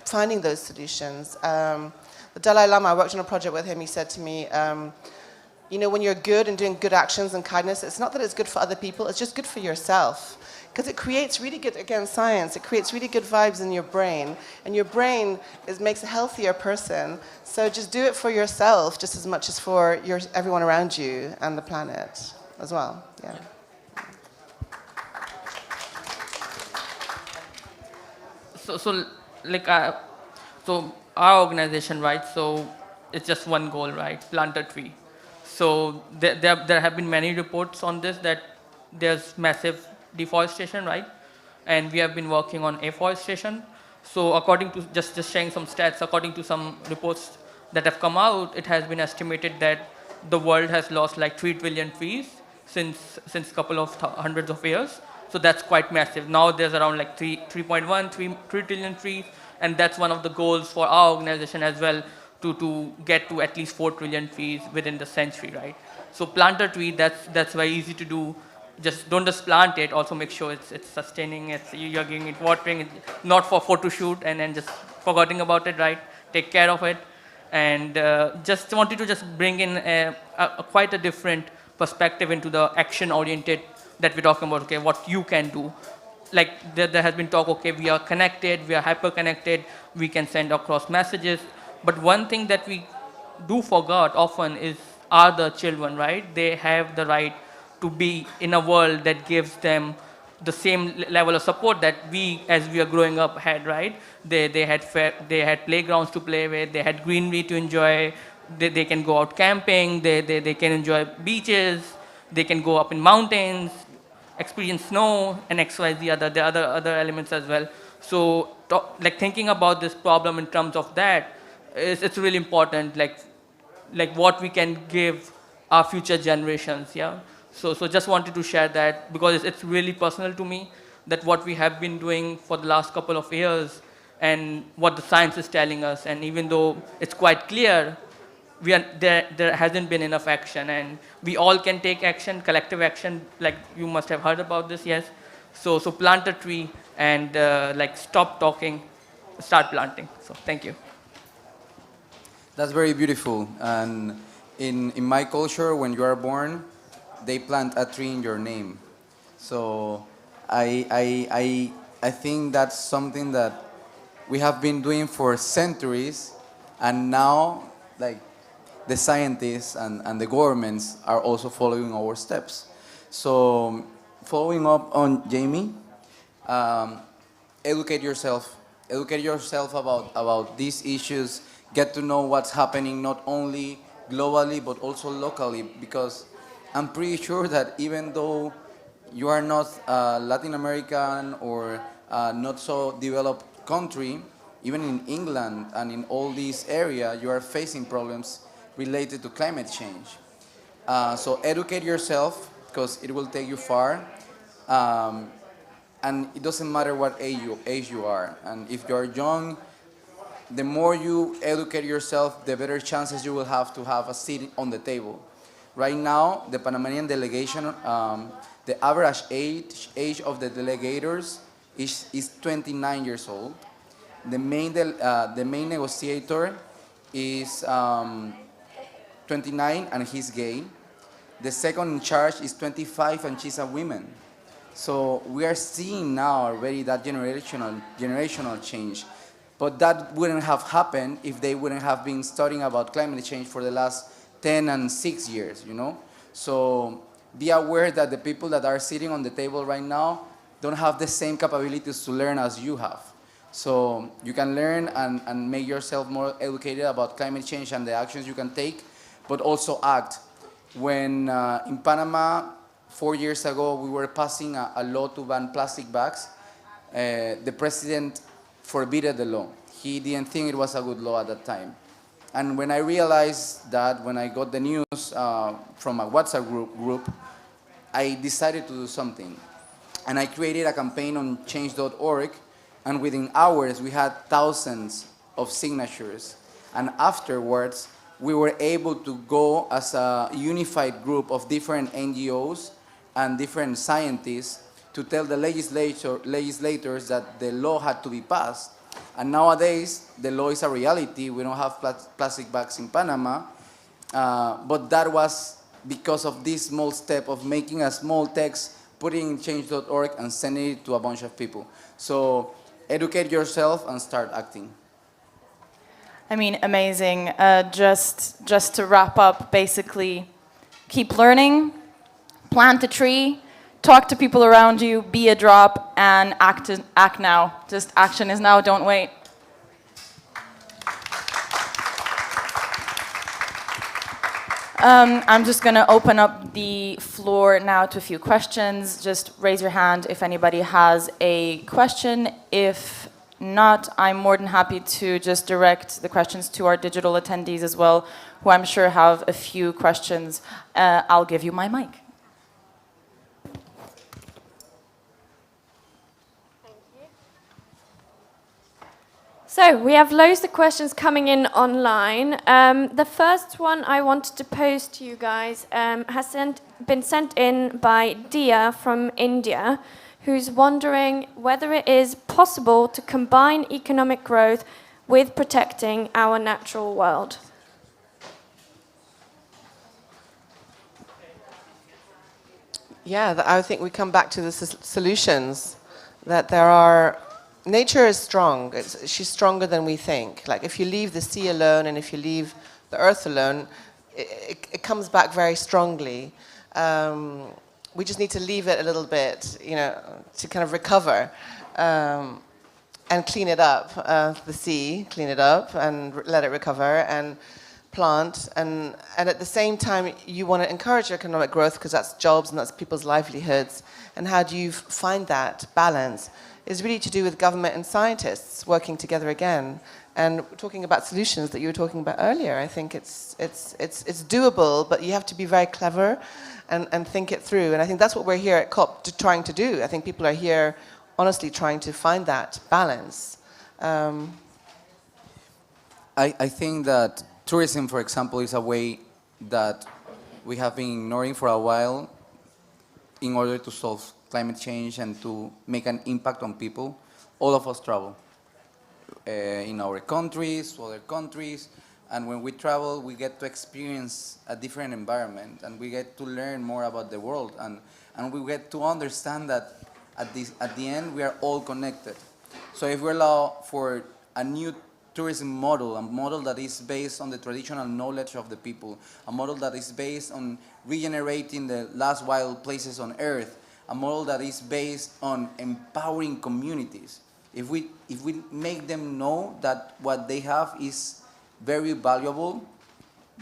finding those solutions. The Dalai Lama, I worked on a project with him, he said to me, you know, when you're good and doing good actions and kindness, it's not that it's good for other people, it's just good for yourself. Because it creates really good, again, science, it creates really good vibes in your brain. And your brain makes a healthier person. So just do it for yourself just as much as for everyone around you and the planet as well. Yeah. So our organization, right, so it's just one goal, right, plant a tree. So there have been many reports on this, that there's massive deforestation, right? And we have been working on afforestation. So according to, just sharing some stats, according to some reports that have come out, it has been estimated that the world has lost like 3 trillion trees since couple of hundreds of years. So that's quite massive. Now there's around like 3 trillion trees, and that's one of the goals for our organization as well, to get to at least 4 trillion trees within the century, right? So plant a tree, that's very easy to do. Don't just plant it, also make sure it's sustaining, you're giving it watering, not for photo shoot and then just forgetting about it, right? Take care of it. And just wanted to just bring in quite a different perspective into the action oriented that we're talking about, okay, what you can do. Like there has been talk, okay, we are connected, we are hyper connected, we can send across messages. But one thing that we do forget often are the children, right? They have the right to be in a world that gives them the same level of support that we, as we are growing up, had, right? They had playgrounds to play with, they had greenery to enjoy, they can go out camping, they can enjoy beaches, they can go up in mountains, experience snow, and XYZ, the other elements as well. So like thinking about this problem in terms of that, it's really important, like what we can give our future generations, yeah? So just wanted to share that, because it's really personal to me, that what we have been doing for the last couple of years and what the science is telling us, and even though it's quite clear, there hasn't been enough action, and we all can take action, collective action, like you must have heard about this, yes? So plant a tree and like stop talking, start planting. So thank you. That's very beautiful. And in my culture, when you are born, they plant a tree in your name. So I think that's something that we have been doing for centuries, and now like the scientists and the governments are also following our steps. So following up on Jamie, educate yourself. Educate yourself about these issues. Get to know what's happening not only globally but also locally, because I'm pretty sure that even though you are not Latin American or not so developed country, even in England and in all these areas, you are facing problems related to climate change. So educate yourself, because it will take you far. And it doesn't matter what age you are. And if you're young, the more you educate yourself, the better chances you will have to have a seat on the table. Right now, the Panamanian delegation, the average age of the delegators is 29 years old. The main negotiator is 29 and he's gay. The second in charge is 25 and she's a woman. So we are seeing now already that generational change. But that wouldn't have happened if they wouldn't have been studying about climate change for the last 10 and 6 years, you know? So be aware that the people that are sitting on the table right now don't have the same capabilities to learn as you have. So you can learn and make yourself more educated about climate change and the actions you can take, but also act. When in Panama, 4 years ago, we were passing a law to ban plastic bags, the president forbade the law. He didn't think it was a good law at that time. And when I realized that, when I got the news from a WhatsApp group, I decided to do something. And I created a campaign on change.org, and within hours we had thousands of signatures. And afterwards, we were able to go as a unified group of different NGOs and different scientists to tell the legislators that the law had to be passed. And nowadays, the law is a reality. We don't have plastic bags in Panama. But that was because of this small step of making a small text, putting in change.org, and sending it to a bunch of people. So educate yourself and start acting. I mean, amazing. Just to wrap up, basically, keep learning, plant a tree, talk to people around you, be a drop, and act now. Just action is now, don't wait. I'm just going to open up the floor now to a few questions. Just raise your hand if anybody has a question. If not, I'm more than happy to just direct the questions to our digital attendees as well, who I'm sure have a few questions. I'll give you my mic. So we have loads of questions coming in online. The first one I wanted to pose to you guys has been sent in by Dia from India, who's wondering whether it is possible to combine economic growth with protecting our natural world. Yeah, I think we come back to the solutions, that there are... Nature is strong. She's stronger than we think. Like, if you leave the sea alone and if you leave the earth alone, it comes back very strongly. We just need to leave it a little bit, you know, to kind of recover and clean it up. The sea, clean it up and let it recover, and plant. And at the same time, you want to encourage economic growth because that's jobs and that's people's livelihoods. And how do you find that balance? Is really to do with government and scientists working together again, and talking about solutions that you were talking about earlier. I think it's doable, but you have to be very clever and think it through. And I think that's what we're here at COP trying to do. I think people are here honestly trying to find that balance. I think that tourism, for example, is a way that we have been ignoring for a while in order to solve climate change and to make an impact on people. All of us travel in our countries, other countries, and when we travel, we get to experience a different environment, and we get to learn more about the world, and we get to understand that at the end, we are all connected. So if we allow for a new tourism model, a model that is based on the traditional knowledge of the people, a model that is based on regenerating the last wild places on Earth, a model that is based on empowering communities. If we make them know that what they have is very valuable,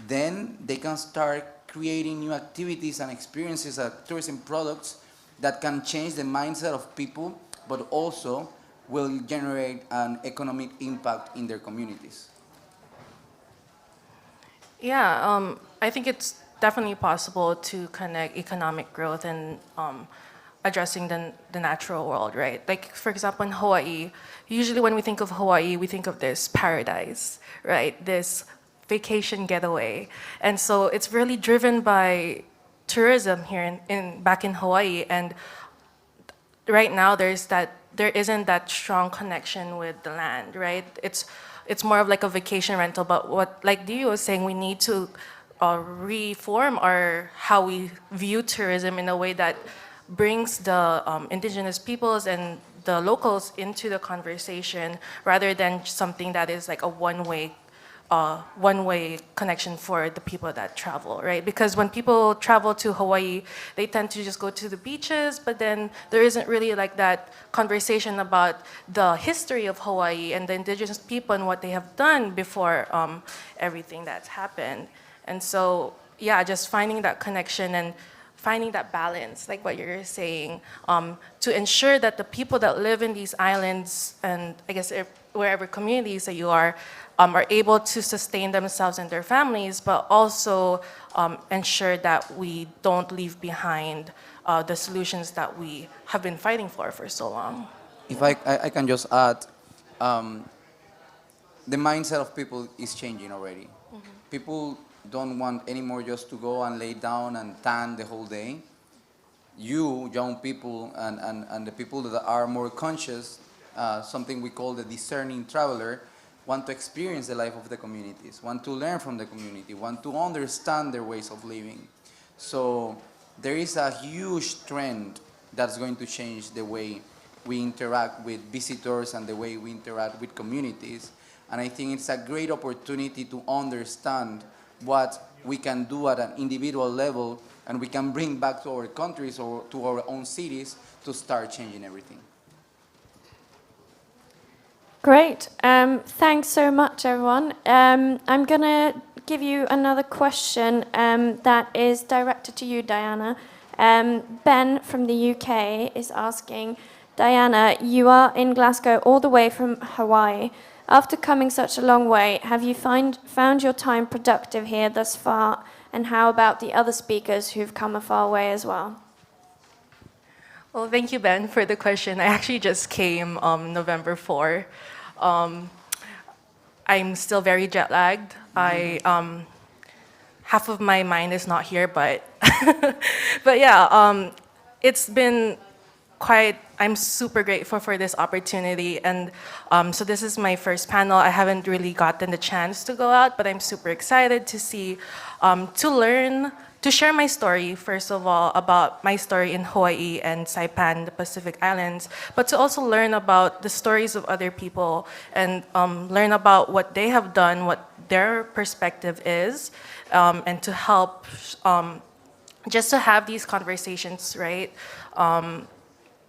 then they can start creating new activities and experiences, tourism products that can change the mindset of people, but also will generate an economic impact in their communities. Yeah, I think it's definitely possible to connect economic growth and addressing the natural world, right? Like, for example, in Hawaii, usually when we think of Hawaii, we think of this paradise, right? This vacation getaway. And so it's really driven by tourism here back in Hawaii. And right now there isn't that strong connection with the land, right? It's more of like a vacation rental, but what, like Dio was saying, we need to reform how we view tourism in a way that brings the indigenous peoples and the locals into the conversation, rather than something that is like a one-way connection for the people that travel, right? Because when people travel to Hawaii, they tend to just go to the beaches, but then there isn't really like that conversation about the history of Hawaii and the indigenous people and what they have done before everything that's happened. And so, yeah, just finding that connection and finding that balance, like what you're saying, to ensure that the people that live in these islands and I guess wherever communities that you are able to sustain themselves and their families, but also ensure that we don't leave behind the solutions that we have been fighting for so long. If I can just add, the mindset of people is changing already. People don't want anymore just to go and lay down and tan the whole day. You, young people, and the people that are more conscious, something we call the discerning traveler, want to experience the life of the communities, want to learn from the community, want to understand their ways of living. So there is a huge trend that's going to change the way we interact with visitors and the way we interact with communities. And I think it's a great opportunity to understand what we can do at an individual level and we can bring back to our countries or to our own cities to start changing everything. Great. Thanks so much, everyone. I'm going to give you another question that is directed to you, Diana. Ben from the UK is asking, Diana, you are in Glasgow all the way from Hawaii. After coming such a long way, have you found your time productive here thus far? And how about the other speakers who've come a far way as well? Well, thank you, Ben, for the question. I actually just came November 4. I'm still very jet lagged. Half of my mind is not here, but but yeah, it's been I'm super grateful for this opportunity, and so this is my first panel. I haven't really gotten the chance to go out, but I'm super excited to see, to learn, to share my story, first of all, about my story in Hawaii and Saipan, the Pacific Islands, but to also learn about the stories of other people and learn about what they have done, what their perspective is, and to help, just to have these conversations, right?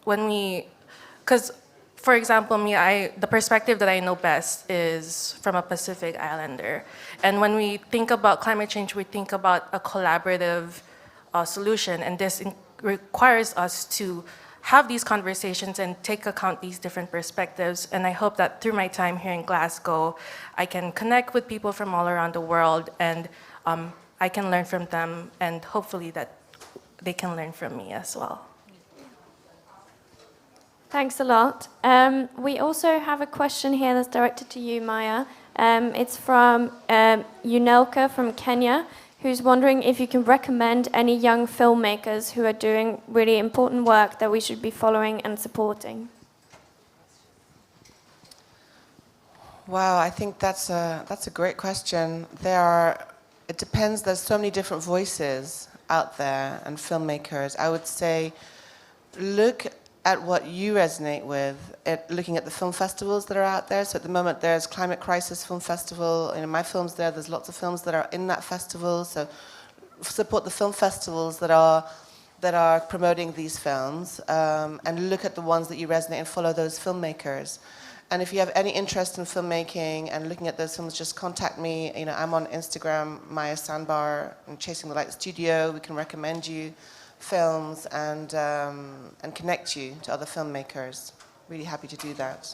Because for example, the perspective that I know best is from a Pacific Islander. And when we think about climate change, we think about a collaborative solution. And this requires us to have these conversations and take account these different perspectives. And I hope that through my time here in Glasgow, I can connect with people from all around the world, and I can learn from them, and hopefully that they can learn from me as well. Thanks a lot. We also have a question here that's directed to you, Maya. It's from Yunelka from Kenya, who's wondering if you can recommend any young filmmakers who are doing really important work that we should be following and supporting. Wow, I think that's a great question. It depends. There's so many different voices out there and filmmakers. I would say, look at what you resonate with, looking at the film festivals that are out there. So at the moment there's Climate Crisis Film Festival. My film's there's lots of films that are in that festival. So support the film festivals that are promoting these films, and look at the ones that you resonate and follow those filmmakers. And if you have any interest in filmmaking and looking at those films, just contact me. I'm on Instagram, Maya Sanbar, and Chasing the Light Studio. We can recommend you films and connect you to other filmmakers. Really happy to do that.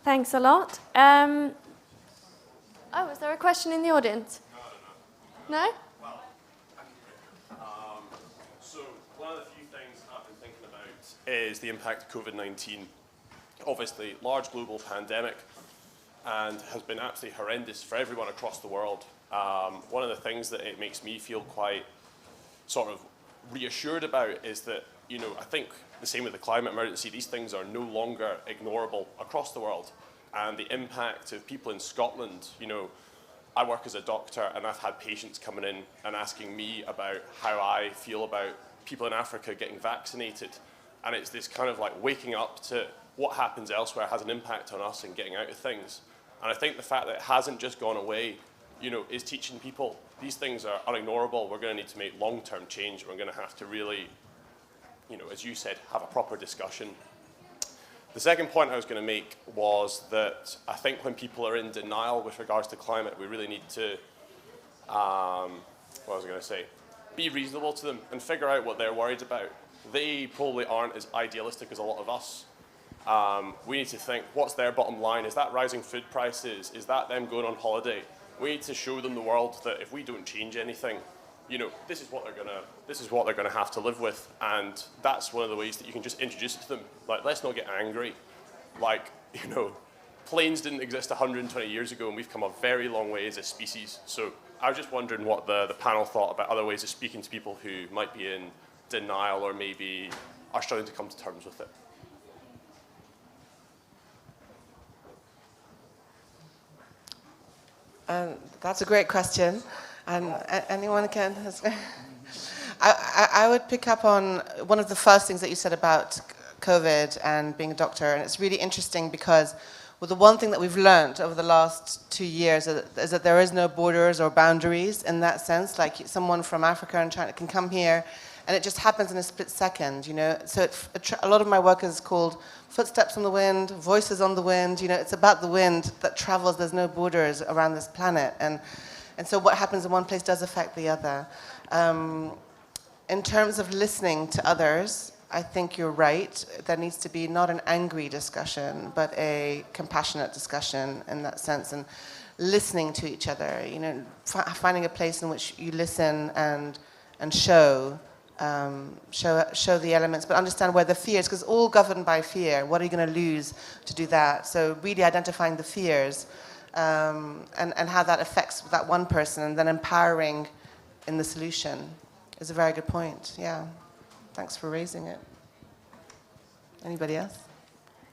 Thanks a lot. Oh, is there a question in the audience? No? So one of the few things I've been thinking about is the impact of COVID-19. Obviously, large global pandemic, and has been absolutely horrendous for everyone across the world. One of the things that it makes me feel quite sort of reassured about is that, I think the same with the climate emergency, these things are no longer ignorable across the world. And the impact of people in Scotland, I work as a doctor, and I've had patients coming in and asking me about how I feel about people in Africa getting vaccinated. And it's this kind of like waking up to what happens elsewhere has an impact on us and getting out of things. And I think the fact that it hasn't just gone away, is teaching people these things are unignorable. We're going to need to make long-term change. We're going to have to really, as you said, have a proper discussion. The second point I was going to make was that I think when people are in denial with regards to climate, we really need to, be reasonable to them and figure out what they're worried about. They probably aren't as idealistic as a lot of us. We need to think, what's their bottom line? Is that rising food prices? Is that them going on holiday? We need to show them the world that if we don't change anything, you know, this is what they're gonna have to live with, and that's one of the ways that you can just introduce it to them. Like, let's not get angry. Like, you know, planes didn't exist 120 years ago, and we've come a very long way as a species. So I was just wondering what the panel thought about other ways of speaking to people who might be in denial or maybe are struggling to come to terms with it. That's a great question, and anyone can. I would pick up on one of the first things that you said about COVID and being a doctor, and it's really interesting because the one thing that we've learned over the last 2 years is that there is no borders or boundaries in that sense. Like, someone from Africa and China can come here, and it just happens in a split second, you know. So a lot of my work is called Footsteps on the Wind, Voices on the Wind. You know, it's about the wind that travels. There's no borders around this planet, and so what happens in one place does affect the other. In terms of listening to others, I think you're right. There needs to be not an angry discussion, but a compassionate discussion in that sense, and listening to each other. You know, finding a place in which you listen and show the elements, but understand where the fears, because all governed by fear. What are you going to lose to do that? So really identifying the fears and how that affects that one person, and then empowering in the solution is a very good point. Yeah. Thanks for raising it. Anybody else?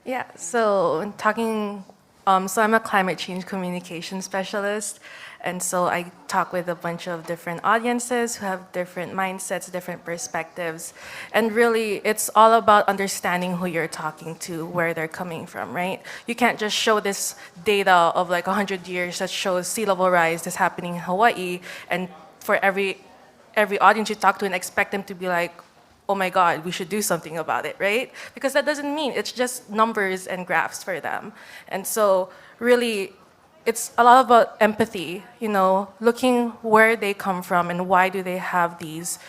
Yeah, so talking, so I'm a climate change communication specialist, and so I talk with a bunch of different audiences who have different mindsets, different perspectives, and really it's all about understanding who you're talking to, where they're coming from, right? You can't just show this data of like 100 years that shows sea level rise that's happening in Hawaii, and for every audience you talk to and expect them to be like, oh my God, we should do something about it, right? Because that doesn't mean, it's just numbers and graphs for them. And so really, it's a lot about empathy, you know, looking where they come from and why do they have these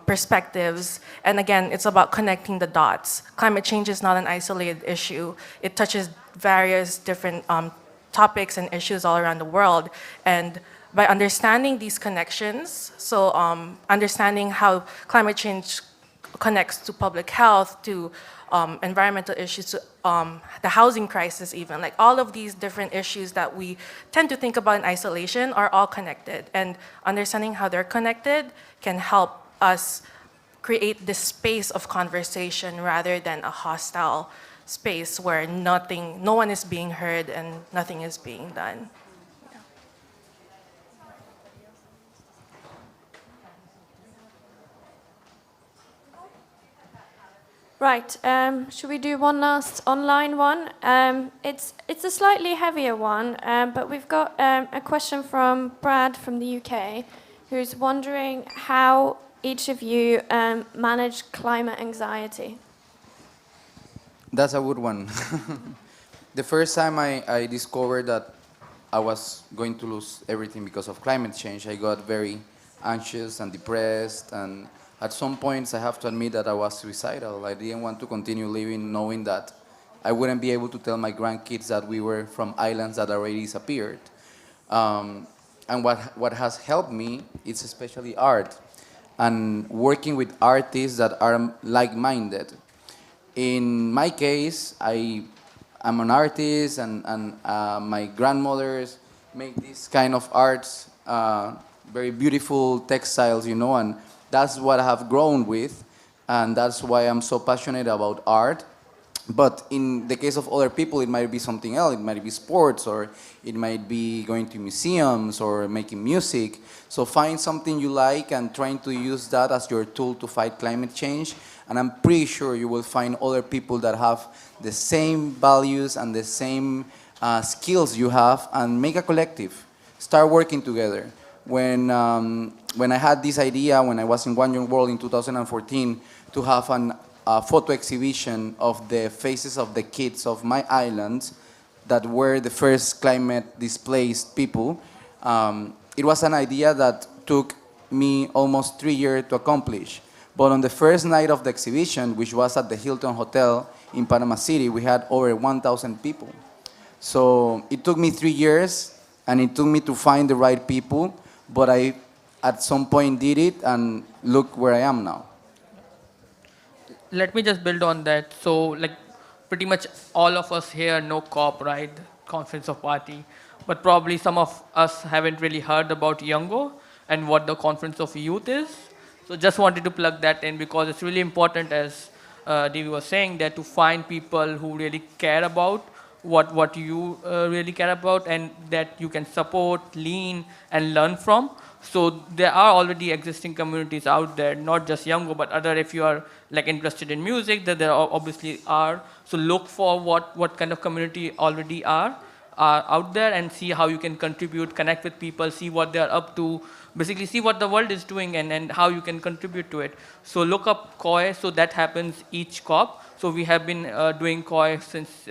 perspectives. And again, it's about connecting the dots. Climate change is not an isolated issue. It touches various different topics and issues all around the world. And by understanding these connections, so understanding how climate change connects to public health, to environmental issues, to the housing crisis even. Like, all of these different issues that we tend to think about in isolation are all connected. And understanding how they're connected can help us create this space of conversation rather than a hostile space where no one is being heard and nothing is being done. Right, should we do one last online one? It's a slightly heavier one, but we've got a question from Brad from the UK, who's wondering how each of you manage climate anxiety. That's a good one. The first time I discovered that I was going to lose everything because of climate change, I got very anxious and depressed, and at some points I have to admit that I was suicidal. I didn't want to continue living knowing that I wouldn't be able to tell my grandkids that we were from islands that already disappeared. And what has helped me is especially art and working with artists that are like-minded. In my case, I'm an artist, and my grandmothers make this kind of arts, very beautiful textiles, you know, and that's what I have grown with, and that's why I'm so passionate about art. But in the case of other people, it might be something else. It might be sports, or it might be going to museums or making music. So find something you like and trying to use that as your tool to fight climate change. And I'm pretty sure you will find other people that have the same values and the same skills you have, and make a collective. Start working together. When I had this idea, when I was in One Young World in 2014, to have a photo exhibition of the faces of the kids of my islands that were the first climate displaced people, it was an idea that took me almost 3 years to accomplish. But on the first night of the exhibition, which was at the Hilton Hotel in Panama City, we had over 1,000 people. So it took me 3 years, and it took me to find the right people, but I at some point did it, and look where I am now. Let me just build on that. So, like, pretty much all of us here know COP, right? Conference of Party. But probably some of us haven't really heard about Youngo and what the Conference of Youth is. So, just wanted to plug that in because it's really important, as Devi was saying, that to find people who really care about what you really care about and that you can support, lean, and learn from. So there are already existing communities out there, not just Youngo, but other. If you are like interested in music, that there obviously are. So look for what kind of community already are out there and see how you can contribute, connect with people, see what they are up to, basically see what the world is doing and how you can contribute to it. So look up COI. So that happens each COP. So we have been doing COI since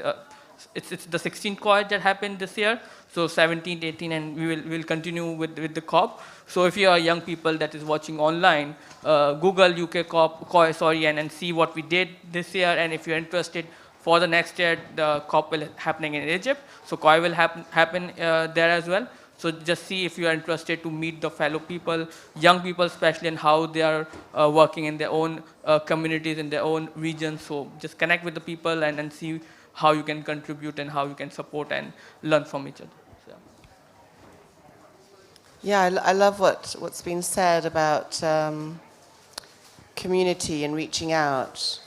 it's the 16th COI that happened this year. So 17, 18, and we'll continue with the COP. So if you are young people that is watching online, Google UK COI, and see what we did this year. And if you're interested, for the next year, the COP will happening in Egypt. So COI will happen there as well. So just see if you are interested to meet the fellow people, young people especially, and how they are working in their own communities, in their own regions. So just connect with the people and see how you can contribute and how you can support and learn from each other. So. Yeah, I love what's been said about community and reaching out.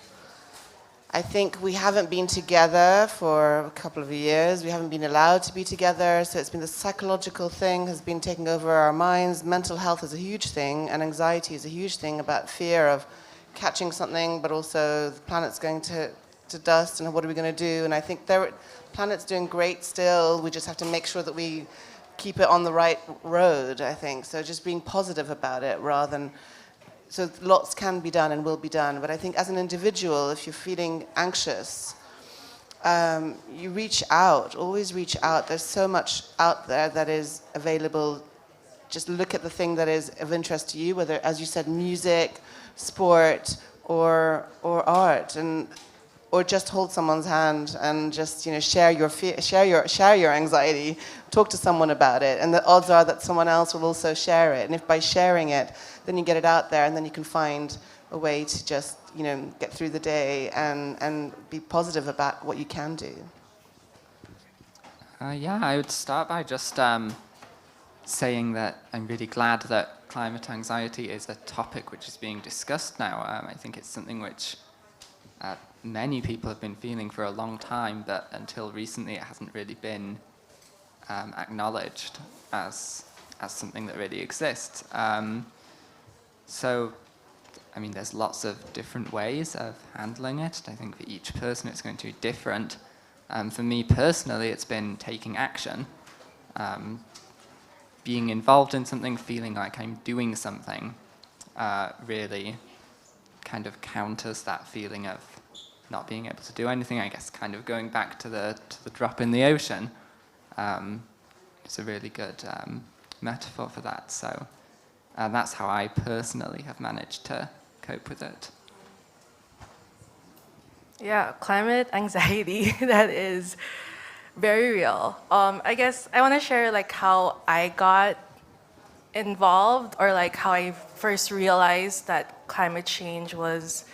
I think we haven't been together for a couple of years. We haven't been allowed to be together. So it's been the psychological thing has been taking over our minds. Mental health is a huge thing, and anxiety is a huge thing about fear of catching something, but also the planet's going to dust, and what are we going to do? And I think the planet's doing great still. We just have to make sure that we keep it on the right road, I think. So just being positive about it rather than... So lots can be done and will be done. But I think as an individual, if you're feeling anxious, you reach out, always reach out. There's so much out there that is available. Just look at the thing that is of interest to you, whether, as you said, music, sport, or art, or just hold someone's hand and just share your fear, share your anxiety, talk to someone about it, and the odds are that someone else will also share it. And if by sharing it, then you get it out there, and then you can find a way to just get through the day and be positive about what you can do. Yeah, I would start by just saying that I'm really glad that climate anxiety is a topic which is being discussed now. I think it's something which many people have been feeling for a long time, but until recently it hasn't really been acknowledged as something that really exists. So, I mean, there's lots of different ways of handling it. I think for each person it's going to be different. For me personally, it's been taking action, being involved in something, feeling like I'm doing something, really kind of counters that feeling of not being able to do anything. I guess kind of going back to the drop in the ocean. It's a really good metaphor for that. So that's how I personally have managed to cope with it. Yeah, climate anxiety, that is very real. I guess I want to share how I got involved, or how I first realized that climate change was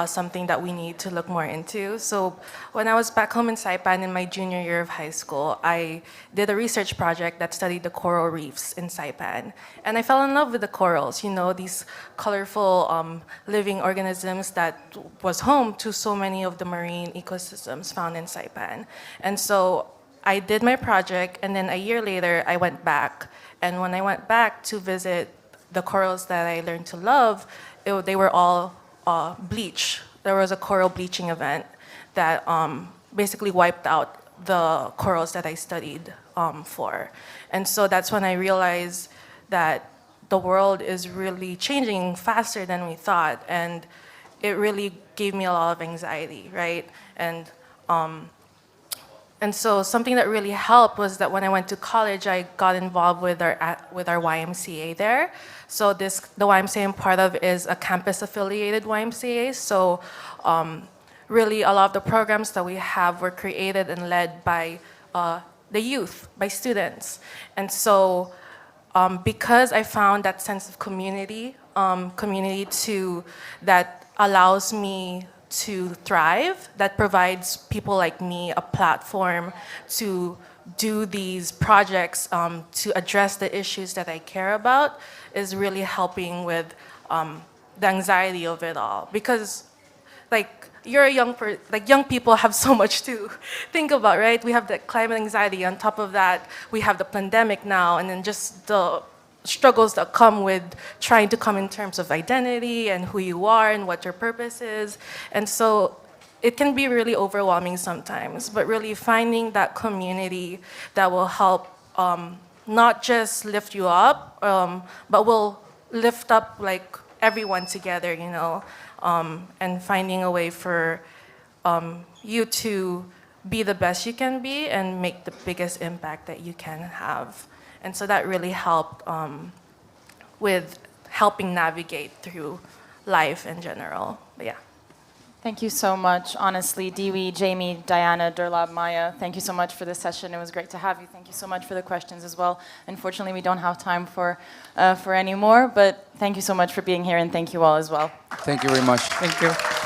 something that we need to look more into. So when I was back home in Saipan in my junior year of high school, I did a research project that studied the coral reefs in Saipan. And I fell in love with the corals, these colorful living organisms that was home to so many of the marine ecosystems found in Saipan. And so I did my project, and then a year later, I went back. And when I went back to visit the corals that I learned to love, they were all bleach. There was a coral bleaching event that basically wiped out the corals that I studied for. And so that's when I realized that the world is really changing faster than we thought, and it really gave me a lot of anxiety, right? And so something that really helped was that when I went to college, I got involved with our YMCA there. So the YMCA I'm part of is a campus-affiliated YMCA. So really a lot of the programs that we have were created and led by the youth, by students. And so because I found that sense of community, that allows me to thrive, that provides people like me a platform to do these projects to address the issues that I care about, is really helping with the anxiety of it all. Because you're a young people have so much to think about, right? We have the climate anxiety. On top of that, we have the pandemic now, and then just the struggles that come with trying to come in terms of identity and who you are and what your purpose is. And so it can be really overwhelming sometimes, but really finding that community that will help not just lift you up, but will lift up everyone together, and finding a way for you to be the best you can be and make the biggest impact that you can have. And so that really helped with helping navigate through life in general. But yeah. Thank you so much, honestly. Dewey, Jamie, Diana, Durlab, Maya, thank you so much for this session. It was great to have you. Thank you so much for the questions as well. Unfortunately, we don't have time for any more, but thank you so much for being here, and thank you all as well. Thank you very much. Thank you.